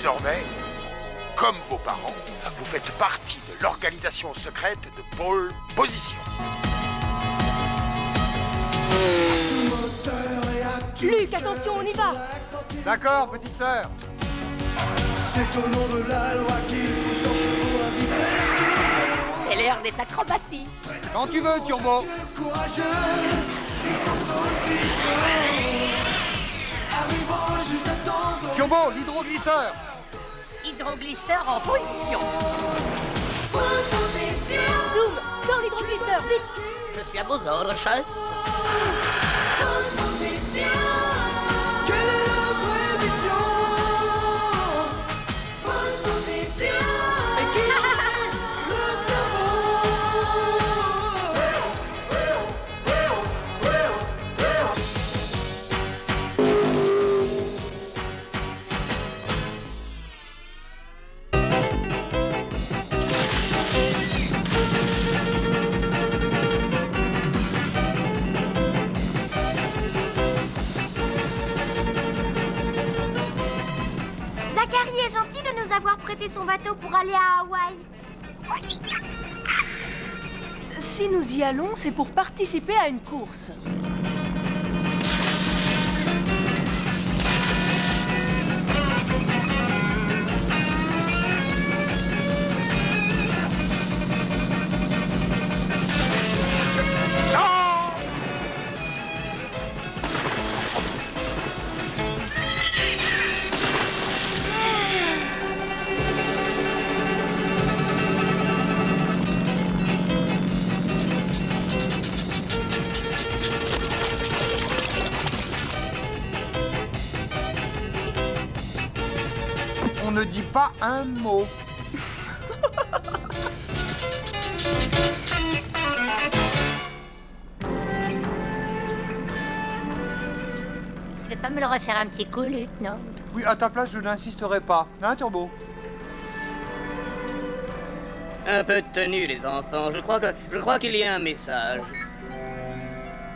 Désormais, comme vos parents, vous faites partie de l'organisation secrète de Pole Position. Luc, attention, on y va! D'accord, petite sœur. C'est au nom de la loi qu'il pousse leurs chevaux à vitesse qui... C'est l'heure des acrobaties. Quand tu veux, Turbo. Courageux, il pense aussitôt. Arrivant juste à temps. Turbo, l'hydroglisseur. Hydroglisseur en position. Zoom, sors l'hydroglisseur, vite! Je suis à vos ordres, chef. Quelle est la vraie mission? Et qui le Zachary est gentil de nous avoir prêté son bateau pour aller à Hawaï. Si nous y allons, c'est pour participer à une course. On ne dit pas un mot. Tu veux pas me le refaire un petit coup, Luc, non? Oui, à ta place, je n'insisterai pas. Hein, Turbo? Un peu de tenue, les enfants. Je crois qu'il y a un message.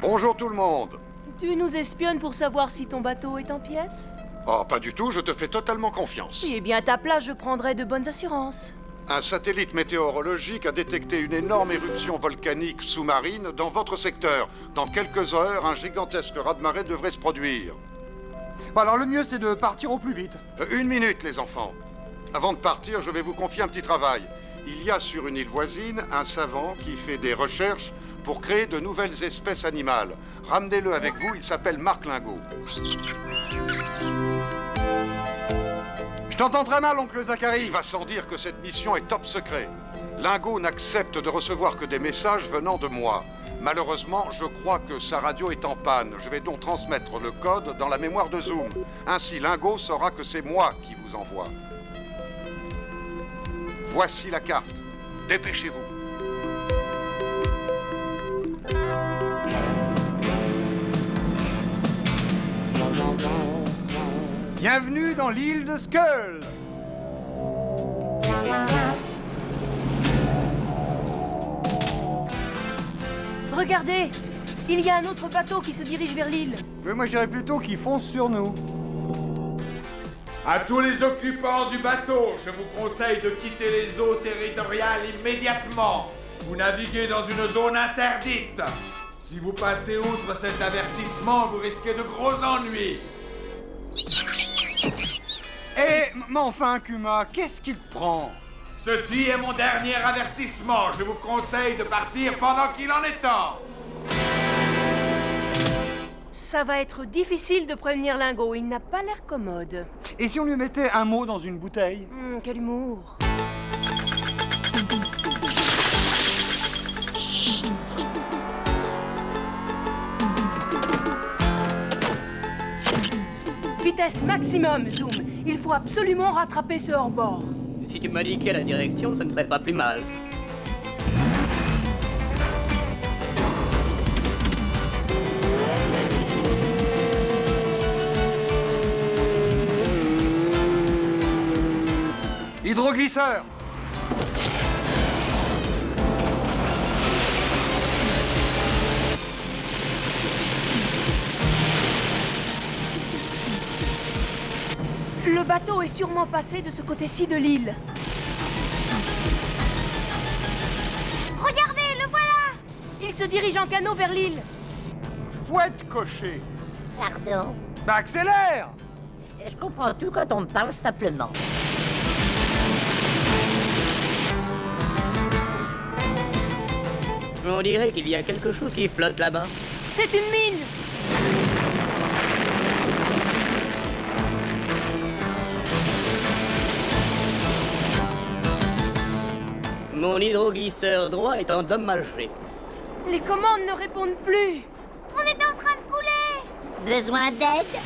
Bonjour tout le monde. Tu nous espionnes pour savoir si ton bateau est en pièces? Oh, pas du tout, je te fais totalement confiance. Eh bien, à ta place, je prendrai de bonnes assurances. Un satellite météorologique a détecté une énorme éruption volcanique sous-marine dans votre secteur. Dans quelques heures, un gigantesque raz-de-marée devrait se produire. Bon, alors le mieux, c'est de partir au plus vite. Une minute, les enfants. Avant de partir, je vais vous confier un petit travail. Il y a sur une île voisine un savant qui fait des recherches pour créer de nouvelles espèces animales. Ramenez-le avec vous, il s'appelle Marc Lingot. Je t'entends très mal, oncle Zachary. Il va sans dire que cette mission est top secret. Lingot n'accepte de recevoir que des messages venant de moi. Malheureusement, je crois que sa radio est en panne. Je vais donc transmettre le code dans la mémoire de Zoom. Ainsi, Lingot saura que c'est moi qui vous envoie. Voici la carte. Dépêchez-vous. Bienvenue dans l'île de Skull. Regardez! Il y a un autre bateau qui se dirige vers l'île. Oui, moi je dirais plutôt qu'ils foncent sur nous. À tous les occupants du bateau, je vous conseille de quitter les eaux territoriales immédiatement. Vous naviguez dans une zone interdite. Si vous passez outre cet avertissement, vous risquez de gros ennuis. Mais enfin, Kuma, qu'est-ce qu'il te prend? Ceci est mon dernier avertissement. Je vous conseille de partir pendant qu'il en est temps. Ça va être difficile de prévenir Lingot, il n'a pas l'air commode. Et si on lui mettait un mot dans une bouteille? Quel humour. Vitesse maximum, Zoom. Il faut absolument rattraper ce hors-bord. Si tu m'indiquais la direction, ce ne serait pas plus mal. Hydroglisseur! Le bateau est sûrement passé de ce côté-ci de l'île. Regardez, le voilà! Il se dirige en canot vers l'île. Fouette cocher. Pardon. Bah accélère! Je comprends tout quand on me parle simplement. On dirait qu'il y a quelque chose qui flotte là-bas. C'est une mine! Mon hydroglisseur droit est endommagé. Les commandes ne répondent plus. On est en train de couler! Besoin d'aide?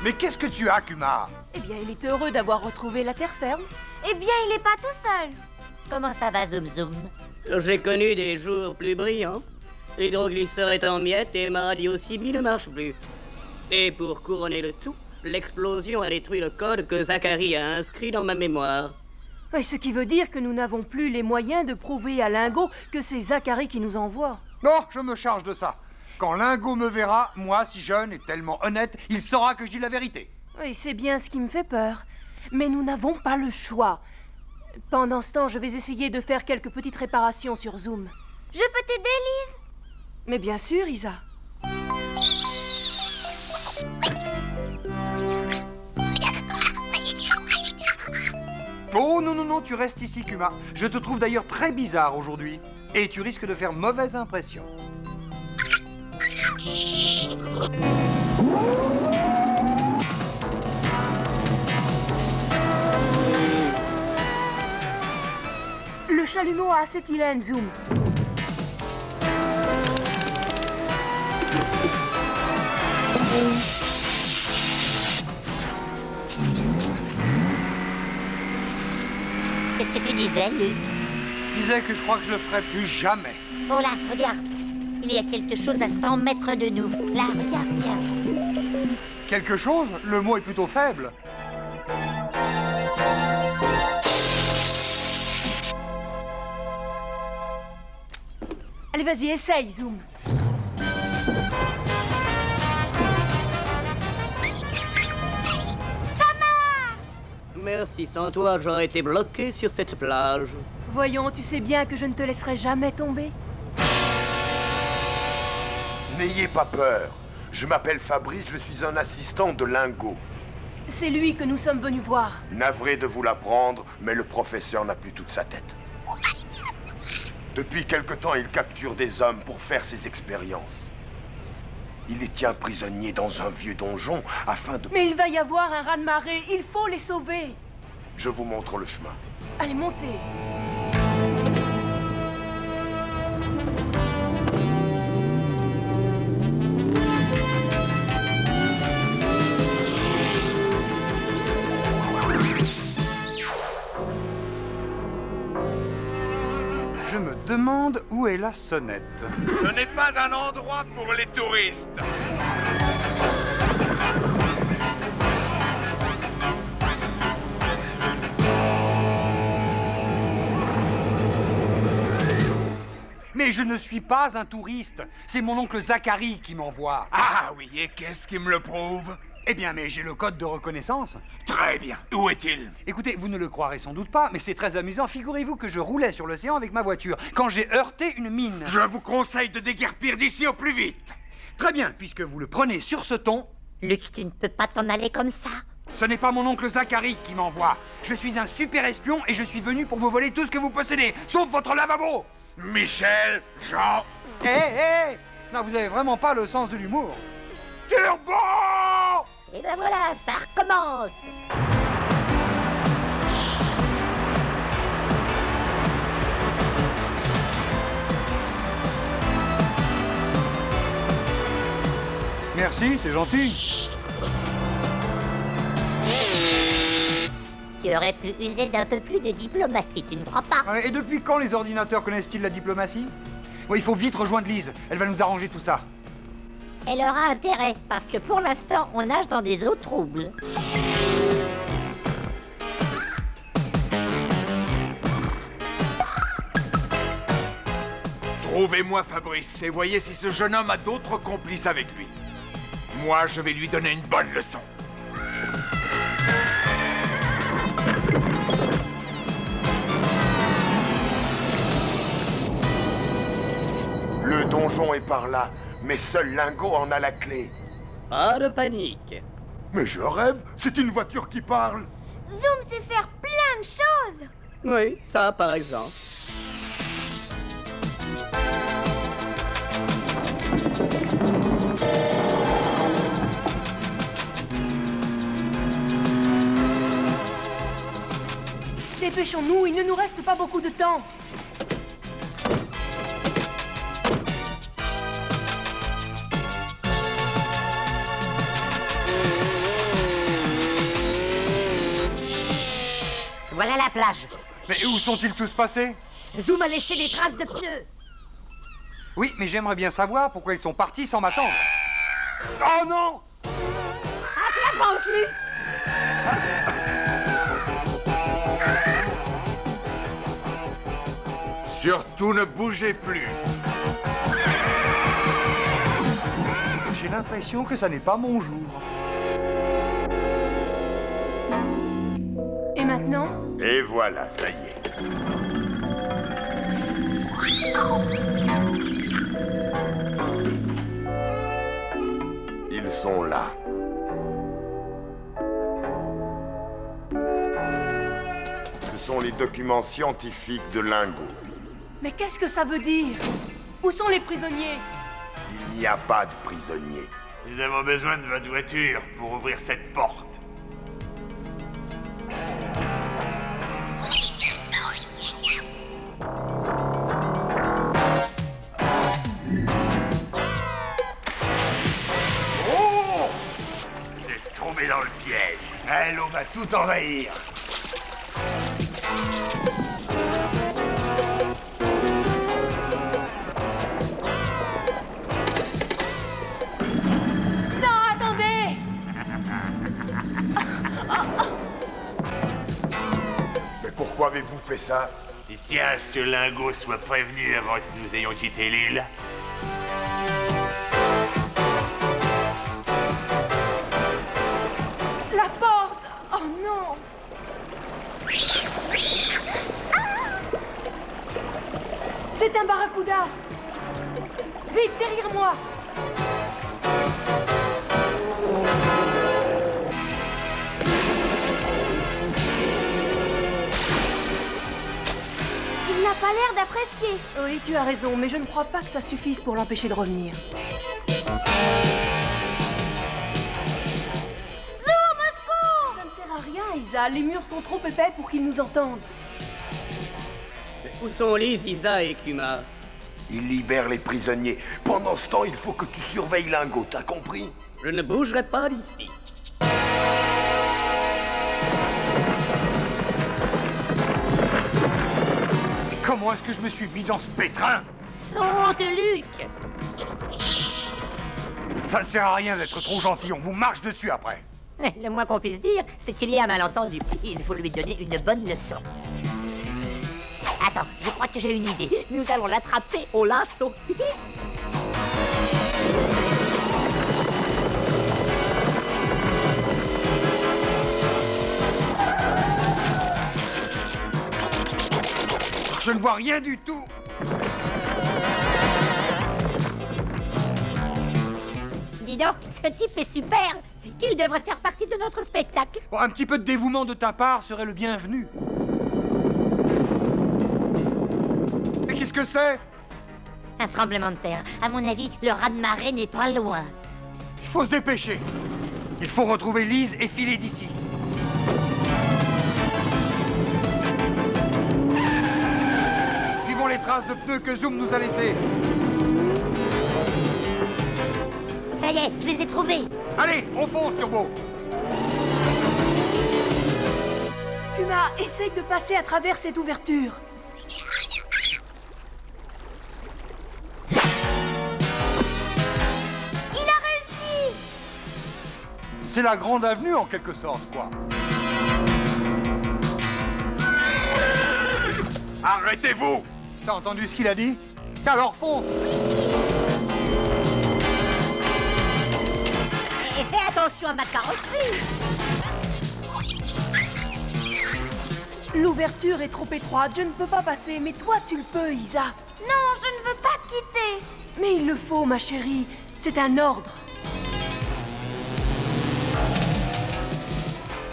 Mais qu'est-ce que tu as, Kuma? Eh bien, il est heureux d'avoir retrouvé la terre ferme. Eh bien, il est pas tout seul. Comment ça va, Zoom Zoom? J'ai connu des jours plus brillants. L'hydroglisseur est en miettes et ma radio CB ne marche plus. Et pour couronner le tout, l'explosion a détruit le code que Zachary a inscrit dans ma mémoire. Et ce qui veut dire que nous n'avons plus les moyens de prouver à Lingo que c'est Zachary qui nous envoie. Non, je me charge de ça. Quand Lingo me verra, moi, si jeune et tellement honnête, il saura que je dis la vérité. Oui, c'est bien ce qui me fait peur. Mais nous n'avons pas le choix. Pendant ce temps, je vais essayer de faire quelques petites réparations sur Zoom. Je peux t'aider, Lise? Mais bien sûr, Isa. Oh non, non, non, tu restes ici, Kuma. Je te trouve d'ailleurs très bizarre aujourd'hui. Et tu risques de faire mauvaise impression. Le chalumeau à acétylène, Zoom. Qu'est-ce que tu disais, Luc? Je disais que je crois que je le ferai plus jamais. Oh là, regarde. Il y a quelque chose à 100 mètres de nous. Là, regarde bien. Quelque chose? Le mot est plutôt faible. Allez, vas-y, essaye, Zoom. Merci, sans toi, j'aurais été bloqué sur cette plage. Voyons, tu sais bien que je ne te laisserai jamais tomber. N'ayez pas peur. Je m'appelle Fabrice, je suis un assistant de Lingo. C'est lui que nous sommes venus voir. Navré de vous l'apprendre, mais le professeur n'a plus toute sa tête. Depuis quelque temps, il capture des hommes pour faire ses expériences. Il les tient prisonniers dans un vieux donjon afin de... Mais il va y avoir un raz-de-marée, il faut les sauver. Je vous montre le chemin. Allez, montez. Je me demande où est la sonnette. Ce n'est pas un endroit pour les touristes. Mais je ne suis pas un touriste. C'est mon oncle Zachary qui m'envoie. Ah oui, et qu'est-ce qui me le prouve? Eh bien, mais j'ai le code de reconnaissance. Très bien. Où est-il? Écoutez, vous ne le croirez sans doute pas, mais c'est très amusant. Figurez-vous que je roulais sur l'océan avec ma voiture quand j'ai heurté une mine. Je vous conseille de déguerpir d'ici au plus vite. Très bien, puisque vous le prenez sur ce ton, Luc, tu ne peux pas t'en aller comme ça. ce n'est pas mon oncle Zachary qui m'envoie. Je suis un super espion et je suis venu pour vous voler tout ce que vous possédez, sauf votre lavabo. Michel, Jean... Hé. Non, vous avez vraiment pas le sens de l'humour. Turbo! Et ben voilà, ça recommence. Merci, c'est gentil. tu aurais pu user d'un peu plus de diplomatie, tu ne crois pas? Et depuis quand les ordinateurs connaissent-ils la diplomatie? Oui, il faut vite rejoindre Lise. Elle va nous arranger tout ça. Elle aura intérêt, parce que pour l'instant, on nage dans des eaux troubles. Trouvez-moi Fabrice et voyez si ce jeune homme a d'autres complices avec lui. Moi, je vais lui donner une bonne leçon. Le donjon est par là, mais seul Lingot en a la clé. Pas de panique. Mais je rêve, c'est une voiture qui parle. Zoom sait faire plein de choses. Oui, ça par exemple. Dépêchons-nous, il ne nous reste pas beaucoup de temps. Voilà la plage. Mais où sont-ils tous passés? Zoom a laissé des traces de pneus. Oui, mais j'aimerais bien savoir pourquoi ils sont partis sans m'attendre. Oh non! La banque, Surtout ne bougez plus. J'ai l'impression que ça n'est pas mon jour. Et maintenant? Et voilà, ça y est. Ils sont là. Ce sont les documents scientifiques de Lingot. Mais qu'est-ce que ça veut dire? Où sont les prisonniers? Il n'y a pas de prisonniers. Nous avons besoin de votre voiture pour ouvrir cette porte. Oh! Vous êtes tombé dans le piège. Elle, on va tout envahir. Non, attendez! Mais pourquoi avez-vous fait ça? Tu tiens à ce que Lingot soit prévenu avant que nous ayons quitté l'île. La porte! Oh non! C'est un barracuda! Vite, derrière moi! Il n'a pas l'air d'apprécier. Oui, tu as raison, mais je ne crois pas que ça suffise pour l'empêcher de revenir. Zoom, au secours! Ça ne sert à rien, Isa. Les murs sont trop épais pour qu'ils nous entendent. Où sont Lise, Isa et Kuma? Ils libèrent les prisonniers. Pendant ce temps, il faut que tu surveilles Lingot, t'as compris? Je ne bougerai pas d'ici. Comment est-ce que je me suis mis dans ce pétrin? Saute, Luc. Ça ne sert à rien d'être trop gentil, on vous marche dessus après. Le moins qu'on puisse dire, c'est qu'il y a un malentendu. Il faut lui donner une bonne leçon. Attends, je crois que j'ai une idée. Nous allons l'attraper au lasso. Je ne vois rien du tout. Dis donc, ce type est super. Il devrait faire partie de notre spectacle. Bon, un petit peu de dévouement de ta part serait le bienvenu. Mais qu'est-ce que c'est? Un tremblement de terre. À mon avis, le raz-de-marée n'est pas loin. Il faut se dépêcher. Il faut retrouver Lise et filer d'ici. Suivons les traces de pneus que Zoom nous a laissées. Ça y est, je les ai trouvés. Allez, on fonce, Turbo. Kuma, essaye de passer à travers cette ouverture. Il a réussi! C'est la grande avenue en quelque sorte, quoi. Arrêtez-vous! T'as entendu ce qu'il a dit? Alors fonce! Et fais attention à ma carrosserie! L'ouverture est trop étroite, je ne peux pas passer, mais toi tu le peux, Isa. Non, je ne veux pas quitter! Mais il le faut, ma chérie, c'est un ordre.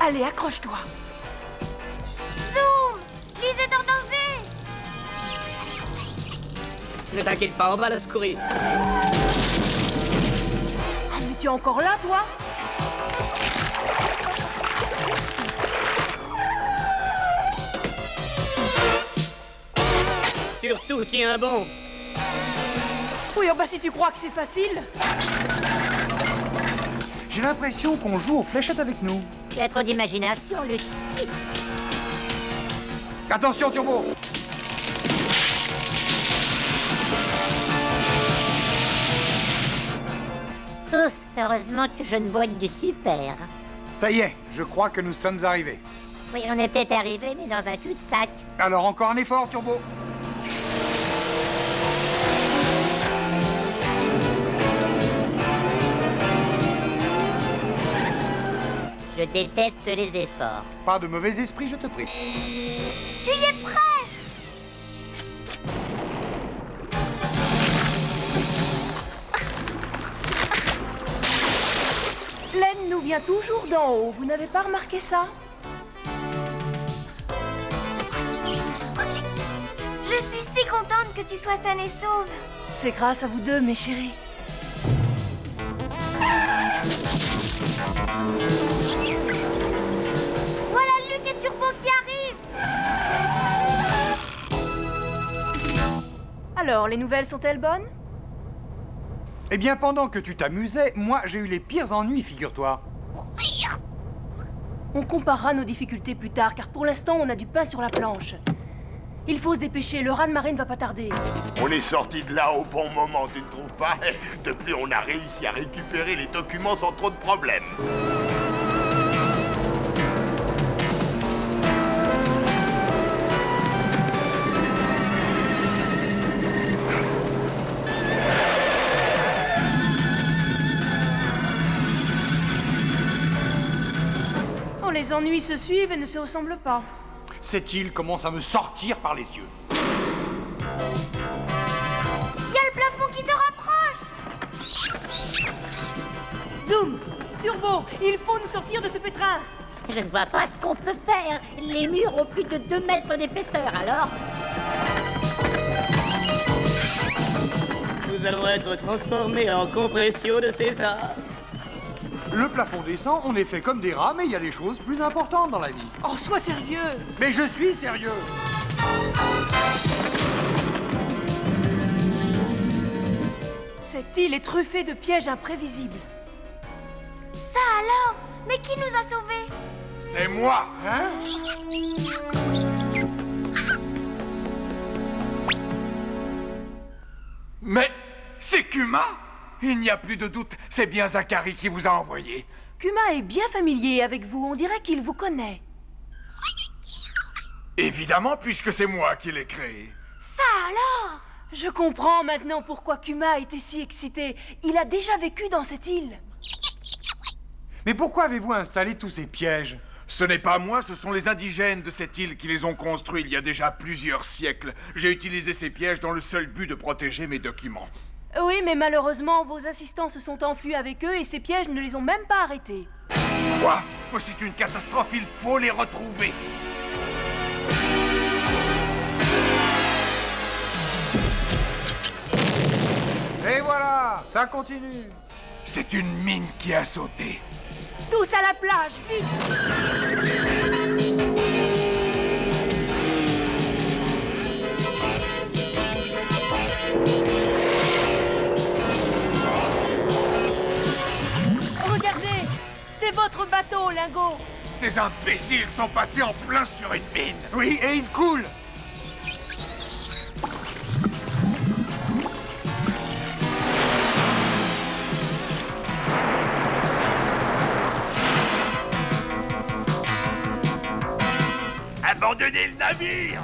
Allez, accroche-toi. Zoom! Lise est en danger! Ne t'inquiète pas, on va la secourir. Oh, mais tu es encore là, toi? Surtout, tiens bon. Oui, oh bah si tu crois que c'est facile. J'ai l'impression qu'on joue aux fléchettes avec nous. Tu as trop d'imagination, Luc. Attention, Turbo! Ouf, heureusement que je ne bois que du super. Ça y est, je crois que nous sommes arrivés. Oui, on est peut-être arrivé, mais dans un cul-de-sac. Alors encore un effort, Turbo. Je déteste les efforts. Pas de mauvais esprit, je te prie. Tu y es presque! L'aide nous vient toujours d'en haut, vous n'avez pas remarqué ça? Je suis si contente que tu sois saine et sauve. C'est grâce à vous deux, mes chéris. Voilà Luc et Turbo qui arrivent! Alors, les nouvelles sont-elles bonnes? Eh bien, pendant que tu t'amusais, moi, j'ai eu les pires ennuis, figure-toi. On comparera nos difficultés plus tard, car pour l'instant, on a du pain sur la planche. Il faut se dépêcher, le raz-de-marée ne va pas tarder. On est sorti de là au bon moment, tu ne trouves pas? De plus, on a réussi à récupérer les documents sans trop de problèmes. Oh, les ennuis se suivent et ne se ressemblent pas. Cette île commence à me sortir par les yeux. Il y a le plafond qui se rapproche! Zoom! Turbo! Il faut nous sortir de ce pétrin! Je ne vois pas ce qu'on peut faire. Les murs ont plus de 2 mètres d'épaisseur, alors. Nous allons être transformés en compression de César. Le plafond descend, on est fait comme des rats, mais il y a des choses plus importantes dans la vie. Oh, sois sérieux! Mais je suis sérieux! Cette île est truffée de pièges imprévisibles. Ça alors? Mais qui nous a sauvés? C'est moi! Hein? Mais c'est Kuma? Il n'y a plus de doute, c'est bien Zachary qui vous a envoyé. Kuma est bien familier avec vous, on dirait qu'il vous connaît. Évidemment, puisque c'est moi qui l'ai créé. Ça alors? Je comprends maintenant pourquoi Kuma était si excité. Il a déjà vécu dans cette île. Mais pourquoi avez-vous installé tous ces pièges? Ce n'est pas moi, ce sont les indigènes de cette île qui les ont construits il y a déjà plusieurs siècles. J'ai utilisé ces pièges dans le seul but de protéger mes documents. Oui, mais malheureusement, vos assistants se sont enfuis avec eux et ces pièges ne les ont même pas arrêtés. Quoi? C'est une catastrophe, il faut les retrouver. Et voilà, ça continue. C'est une mine qui a sauté. Tous à la plage, vite! Regardez, c'est votre bateau, Lingot. Ces imbéciles sont passés en plein sur une mine. Oui, et il coule. Abandonnez le navire!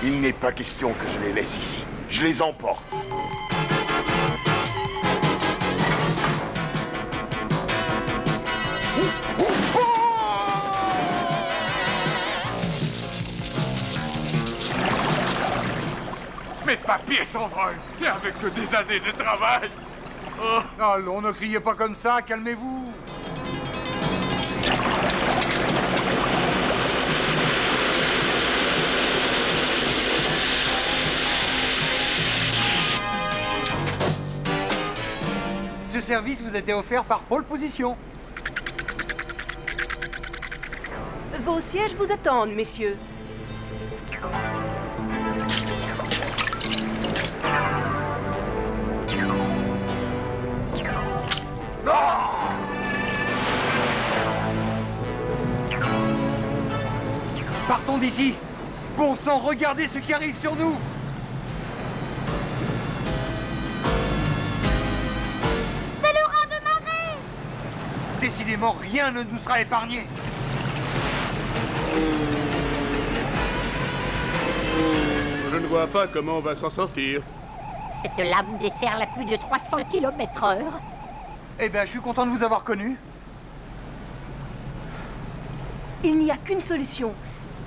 Il n'est pas question que je les laisse ici. Je les emporte. Mes papiers s'envolent, et avec que des années de travail. Oh. Allons, ne criez pas comme ça, calmez-vous. Ce service vous a été offert par Pole Position. Vos sièges vous attendent, messieurs. Partons d'ici. Bon sang, regardez ce qui arrive sur nous. C'est le raz de marée! Décidément, rien ne nous sera épargné. Je ne vois pas comment on va s'en sortir. Cette lame déferle à plus de 300 km/h. Eh ben, je suis content de vous avoir connu. Il n'y a qu'une solution.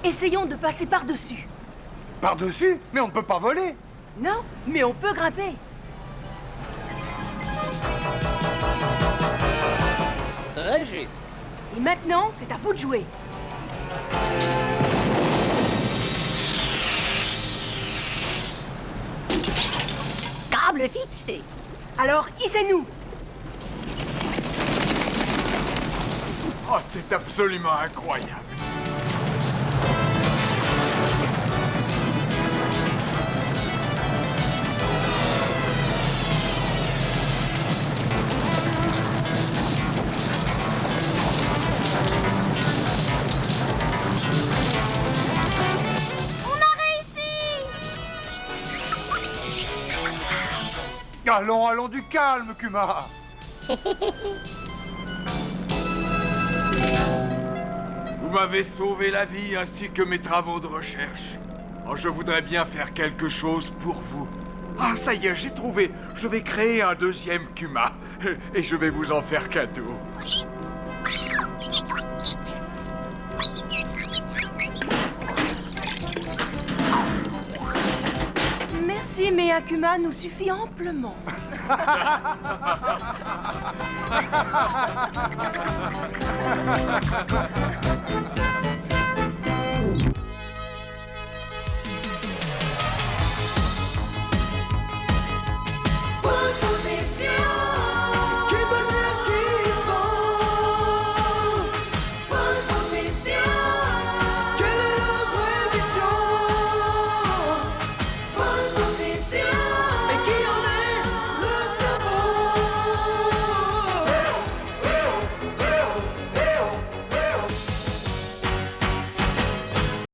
Essayons de passer par-dessus. Par-dessus? Mais on ne peut pas voler. Non, mais on peut grimper. Très juste. Et maintenant, c'est à vous de jouer. Câble fixé. Alors, hissez-nous. Oh, c'est absolument incroyable. Allons, allons, du calme, Kuma. Vous m'avez sauvé la vie ainsi que mes travaux de recherche. Oh, je voudrais bien faire quelque chose pour vous. Ah, ça y est, j'ai trouvé. Je vais créer un deuxième Kuma. Et je vais vous en faire cadeau. Merci, mais un Kuma nous suffit amplement.